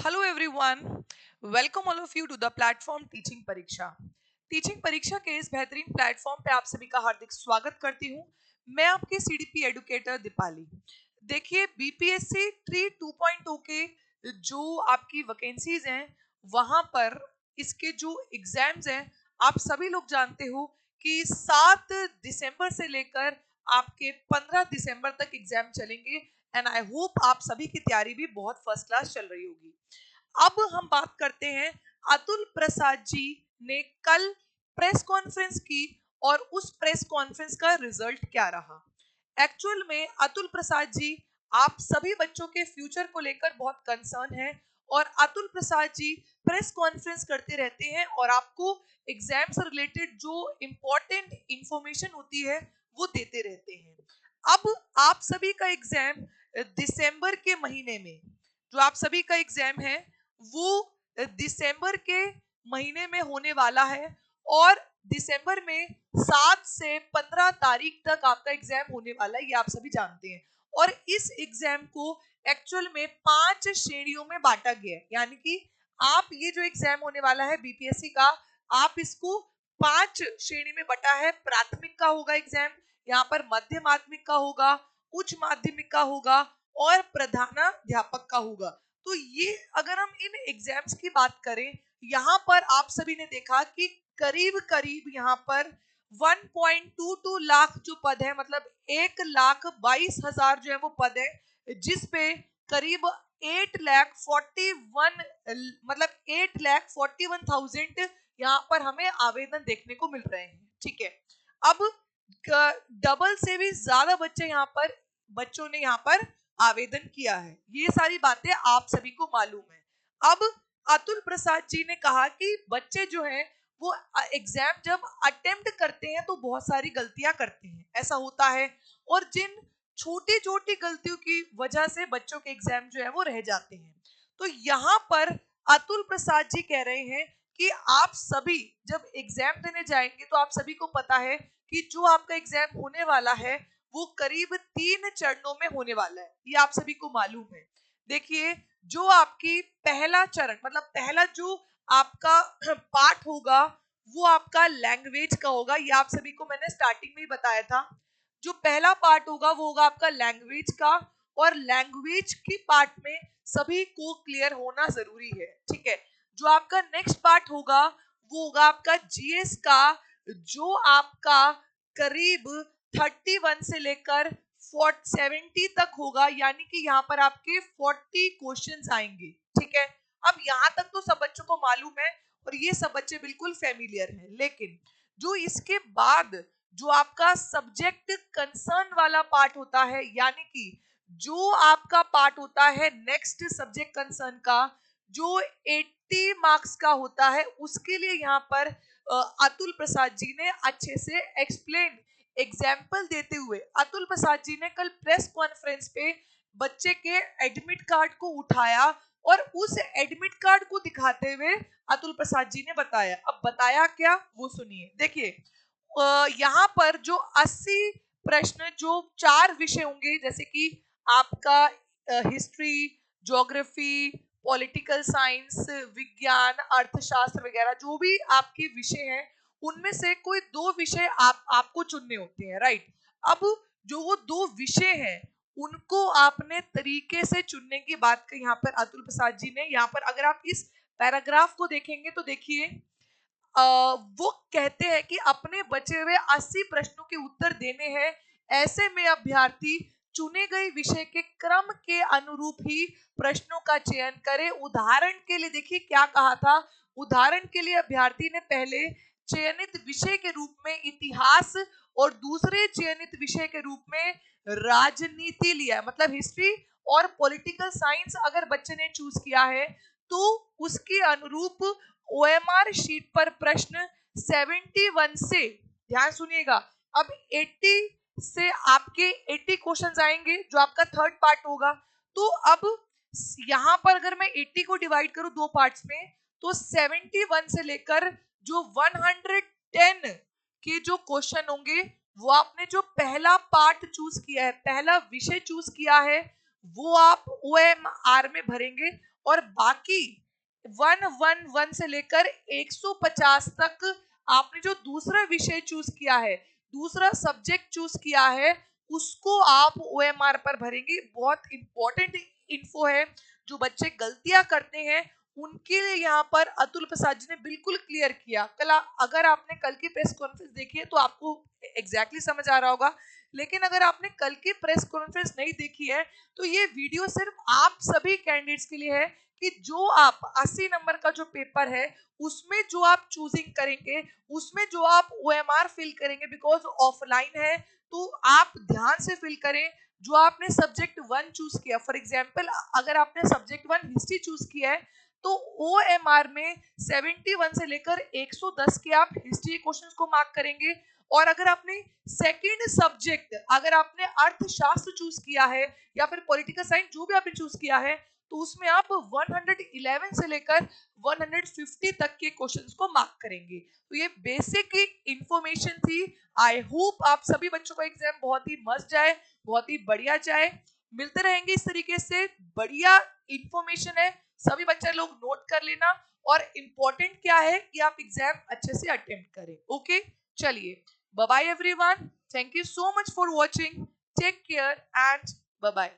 Hello everyone, welcome all of you to the platform teaching Pariksha. Teaching Pariksha के इस बेहतरीन platform पे आप सभी का हार्दिक स्वागत करती हूँ। मैं आपके सीडीपी एडुकेटर दीपाली। देखिए, बीपीएससी ट्री 2.0 के जो आपकी वैकेंसीज हैं वहां पर इसके जो एग्जाम्स हैं, आप सभी लोग जानते हो कि 7 दिसंबर से लेकर आपके 15 दिसंबर तक एग्जाम चलेंगे। एंड आई होप आप सभी की तैयारी भी बहुत फर्स्ट क्लास चल रही होगी। अब हम बात करते हैं, अतुल प्रसाद जी ने कल प्रेस कॉन्फ्रेंस की और उस प्रेस कॉन्फ्रेंस का रिजल्ट क्या रहा। एक्चुअल में अतुल प्रसाद जी आप सभी बच्चों के फ्यूचर को लेकर बहुत कंसर्न है और अतुल प्रसाद जी प्रेस कॉन्फ्रेंस करते रहते हैं और आपको एग्जाम से रिलेटेड जो इंपॉर्टेंट इंफॉर्मेशन होती है वो देते रहते हैं। अब आप सभी का एग्जाम दिसंबर के महीने में, जो आप सभी का एग्जाम है वो दिसंबर के महीने में होने वाला है और दिसंबर में 7 से 15 तारीख तक आपका एग्जाम होने वाला है, ये आप सभी जानते हैं। और इस एग्जाम को एक्चुअल में 5 श्रेणियों में बांटा गया है, यानी कि आप ये जो एग्जाम होने वाला है बीपीएससी का, आप इसको 5 श्रेणी में बटा है। प्राथमिक का होगा एग्जाम, यहाँ पर मध्य माध्यमिक का होगा, उच्च माध्यमिक का होगा और प्रधानाध्यापक का होगा। तो ये अगर हम इन एग्जाम्स की बात करें, यहाँ पर आप सभी ने देखा कि करीब करीब यहाँ पर 1.22 लाख जो पद है, मतलब 1,22,000 जो है वो पद है, जिस पे करीब 8,41 मतलब 8,41,000 यहाँ पर हमें आवेदन देखने को मिल रहे हैं। ठीक है, अब डबल से भी ज्यादा बच्चों ने यहाँ पर आवेदन किया है, ये सारी बातें आप सभी को मालूम है। अब अतुल प्रसाद जी ने कहा कि बच्चे जो हैं वो एग्जाम जब अटेम्प्ट करते हैं तो बहुत सारी गलतियां करते हैं, ऐसा होता है। और जिन छोटी छोटी गलतियों की वजह से बच्चों के एग्जाम जो है वो रह जाते हैं। तो यहाँ पर अतुल प्रसाद जी कह रहे हैं कि आप सभी जब एग्जाम देने जाएंगे तो आप सभी को पता है कि जो आपका एग्जाम होने वाला है वो करीब 3 चरणों में होने वाला है, ये आप सभी को मालूम है। देखिए, जो आपकी पहला चरण मतलब पहला जो आपका पार्ट होगा वो आपका लैंग्वेज का होगा, ये आप सभी को मैंने स्टार्टिंग में ही बताया था। जो पहला पार्ट होगा वो होगा आपका लैंग्वेज का, और लैंग्वेज की पार्ट में सभी को क्लियर होना जरूरी है। ठीक है, जो आपका नेक्स्ट पार्ट होगा वो होगा आपका जीएस का, जो आपका करीब 31 से लेकर 70 तक होगा, यानी कि यहाँ पर आपके 40 क्वेश्चंस आएंगे। ठीक है, अब यहाँ तक तो सब बच्चों को मालूम है और ये सब बच्चे बिल्कुल फेमिलियर हैं। लेकिन जो इसके बाद जो आपका सब्जेक्ट कंसर्न वाला पार्ट होता है, यानी कि जो आपका पार्ट होता है नेक्स्ट सब्जेक्ट कंसर्न का, जो 80 मार्क्स का होता है, उसके लिए यहाँ पर अतुल प्रसाद जी ने अच्छे से एक्सप्लेन एग्जाम्पल देते हुए अतुल प्रसाद जी ने कल प्रेस कॉन्फ्रेंस पे बच्चे के एडमिट कार्ड को उठाया और उस एडमिट कार्ड को दिखाते हुए अतुल प्रसाद जी ने बताया। अब बताया क्या वो सुनिए। देखिए, यहाँ पर जो 80 प्रश्न, जो 4 विषय होंगे, जैसे कि आपका हिस्ट्री, ज्योग्राफी, पॉलिटिकल साइंस, विज्ञान, अर्थशास्त्र वगैरह जो भी आपके विषय हैं, उनमें से कोई 2 विषय आपको चुनने होते हैं, राइट। अब जो वो 2 विषय हैं उनको आपने तरीके से चुनने की बात की यहाँ पर अतुल प्रसाद जी ने। यहाँ पर अगर आप इस पैराग्राफ को देखेंगे तो देखिए, वो कहते हैं कि अपने बचे हुए 80 प्रश्नों के उत्तर देने हैं। ऐसे में अभ्यर्थी चुने गए विषय के क्रम के अनुरूप ही प्रश्नों का चयन करे। उदाहरण के लिए देखिए क्या कहा था, उदाहरण के लिए अभ्यर्थी ने पहले चयनित विषय के रूप में इतिहास और दूसरे चयनित विषय के रूप में राजनीति लिया, मतलब हिस्ट्री और पॉलिटिकल साइंस अगर बच्चे ने चूज किया है तो उसके अनुरूप ओएमआर शीट पर प्रश्न 71 से, ध्यान सुनिएगा, अब 80 से आपके 80 क्वेश्चंस आएंगे जो आपका थर्ड पार्ट होगा। तो अब यहाँ पर अगर मैं 80 को डिवाइड करूं 2 पार्ट्स में, तो 71 से लेकर जो 110 के जो क्वेश्चन होंगे, वो आपने जो पहला पार्ट चूज किया है, पहला विषय चूज किया है, वो आप OMR में भरेंगे, और बाकी 111 से लेकर 150 तक आपने जो दूसरा विषय चूज किया है, दूसरा सब्जेक्ट चूज किया है, उसको आप OMR पर भरेंगे। बहुत इंपॉर्टेंट इन्फो है। जो बच्चे गलतियां करते हैं उनके लिए यहाँ पर अतुल प्रसाद जी ने बिल्कुल क्लियर किया। कल अगर आपने कल की प्रेस कॉन्फ्रेंस देखी है तो आपको एग्जैक्टली समझ आ रहा होगा, लेकिन अगर आपने कल की प्रेस कॉन्फ्रेंस नहीं देखी है तो ये वीडियो सिर्फ आप सभी कैंडिडेट्स के लिए है कि जो आप 80 नंबर का जो पेपर है उसमें जो आप चूजिंग करेंगे, उसमें जो आप OMR फिल करेंगे, बिकॉज ऑफलाइन है तो आप ध्यान से फिल करें। जो आपने सब्जेक्ट 1 चूज किया, फॉर एग्जांपल अगर आपने सब्जेक्ट 1 हिस्ट्री चूज किया है तो OMR में 71 से लेकर 110 के आप हिस्ट्री क्वेश्चंस को मार्क करेंगे। और अगर आपने सेकंड सब्जेक्ट, अगर आपने अर्थशास्त्र चूज किया है या फिर पॉलिटिकल साइंस, जो भी आपने चूज किया है, तो उसमें आप 111 से लेकर 150 तक के क्वेश्चंस को मार्क करेंगे। तो ये बेसिक इंफॉर्मेशन थी। आई होप आप सभी बच्चों का एग्जाम बहुत ही मस्त जाए, बहुत ही बढ़िया जाए। मिलते रहेंगे इस तरीके से, बढ़िया इंफॉर्मेशन है, सभी बच्चे लोग नोट कर लेना। और इम्पोर्टेंट क्या है कि आप एग्जाम अच्छे से अटेम्प्ट करें। ओके, चलिए, bye bye everyone, thank you so much for watching, take care and bye bye.